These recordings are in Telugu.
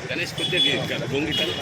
గణేష్ కొద్దిగా బొంగిటల్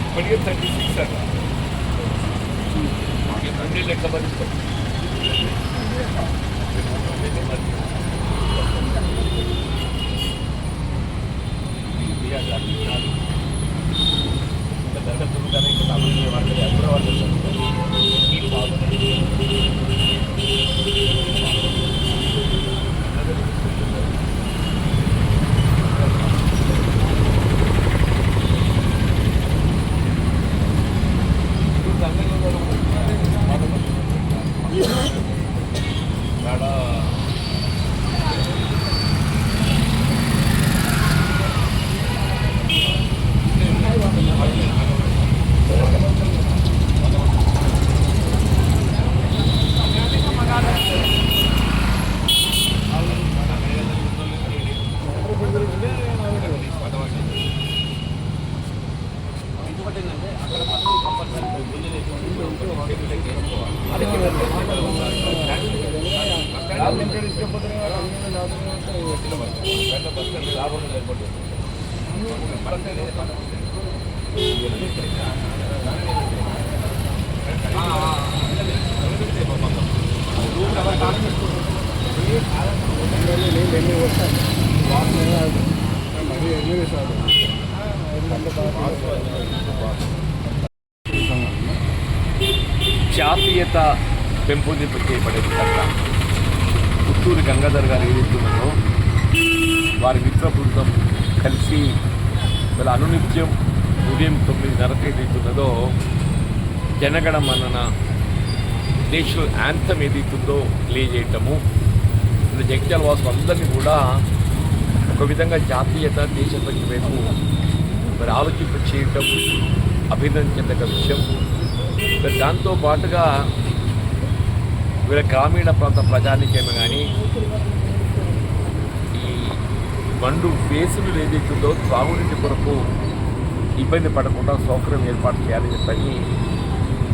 ఇప్పటికే 36 అట అన్ని లెక్క భరిస్తాం. దరఖాస్తు కానీ ఇంకా సామాన్య వాటి అందరూ వాళ్ళు నీళ్ళు బాగున్నాయి. జాతీయత పెంపొందింపు చేయబడే విధంగా పుత్తూరు గంగాధర్ గారు ఏదైతున్నారో వారి మిత్ర బృందం కలిసి వీళ్ళ అనునిత్యం ఉదయం 9:30 ఏదైతున్నదో జనగణ మనన నేషనల్ యాంథమ్ ఏదైతుందో ప్లే చేయటము, జగిత్యాల వాసులు అందరినీ కూడా ఒక విధంగా జాతీయత దేశభక్తి వైపు మరి ఆలోచింప చేయటం అభినందించదగ్గ విషయం. దాంతో పాటుగా వీళ్ళ గ్రామీణ ప్రాంత ప్రజానికేమో కానీ ఈ మండు వేసులు ఏదైతుందో త్రాగునీటి కొరకు ఇబ్బంది పడకుండా సౌకర్యం ఏర్పాటు చేయాలని చెప్పని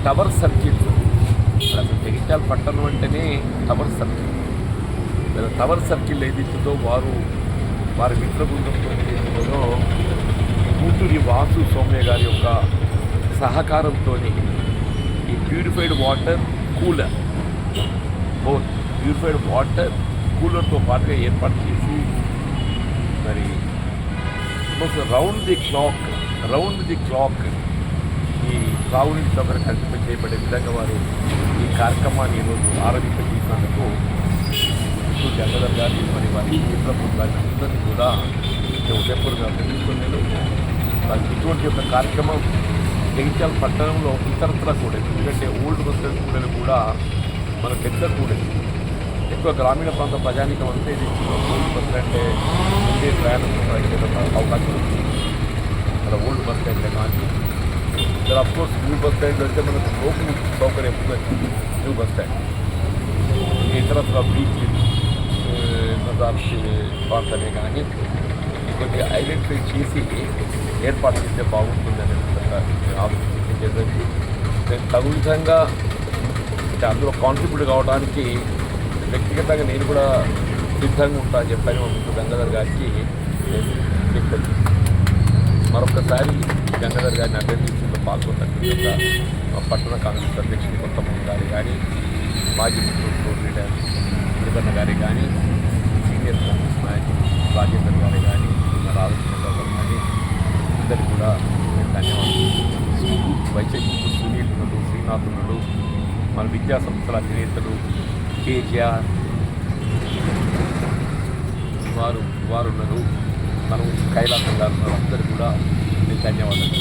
టవర్ సర్కిల్, అసలు జగిత్యాల పట్టణం అంటేనే టవర్ సర్కిల్. వీళ్ళ టవర్ సర్కిల్ ఏదైతుందో వారి మిత్ర బృందంతో ఏదైతుందో కూతురి వాసు సౌమ్య గారి యొక్క సహకారంతో ఈ purified water cooler, both purified water కూలర్తో పాటుగా ఏర్పాటు చేసి మరి రౌండ్ ది క్లాక్ ఈ త్రాగునీటి సౌకర్యం కల్పింప చేయబడే విధంగా వారు ఈ కార్యక్రమాన్ని ఈరోజు ఆరంభించేసినందుకు గంగాధర్ గారి మరి వారి మిత్ర బృందాన్ని అందరినీ కూడా ఉదయపూర్గా తెలుసుకున్నాను. వారికి ఇటువంటి యొక్క కార్యక్రమం జగిత్యాల పట్టణంలో ఇతరత్ర కూడా, ఎందుకంటే ఓల్డ్ బస్ స్టాండ్ కూడా మన పెద్ద కూడా ఎక్కువ గ్రామీణ ప్రాంత ప్రజానికం అంతా ఇది ఓల్డ్ బస్ స్టాండ్ ఉండే ప్రయాణం అవకాశం ఉంది. అక్కడ ఓల్డ్ బస్ స్టాండ్ కానీ ఇక్కడ అఫ్కోర్స్ న్యూ బస్ స్టాండ్ అంటే మనకు లోకల్ సౌకర్యం న్యూ బస్ స్టాండ్, ఇతరత్ర బీచ్ ప్రాంతమే కానీ కొద్దిగా ఐడెంటిఫై చేసి ఏర్పాటు చేస్తే బాగుంటుందనే విధంగా ఆలోచించేది. నేను తగు విధంగా అంటే అందులో కాంట్రిబ్యూట్ కావడానికి వ్యక్తిగతంగా నేను కూడా సిద్ధంగా ఉంటాను చెప్పని మా మిత్రుడు గంగాధర్ గారికి నేను మరొకసారి గంగాధర్ గారిని అభ్యర్థించడంలో పాల్గొన్నట్లుగా మా పట్టణ కాంగ్రెస్ అధ్యక్షుడు కొత్తమూడి గారి కానీ మాజీ ముఖ్యమంత్రి లీడర్ మురుగన్న గారి కానీ సీనియర్ కాంగ్రెస్ నాయకులు రాజేందర్ గారి కానీ రామకృష్ణ గారు కానీ అందరికీ కూడా నేను ధన్యవాదాలు. వైసీపీ సునీల్ ఉన్నాడు, శ్రీనాథ్ ఉన్నాడు, మన విద్యా సంస్థల అధినేతలు కేజీఆర్ వారు ఉన్నారు, మనం కైలాసం గారు ఉన్నారు. అందరూ కూడా నేను ధన్యవాదాలు.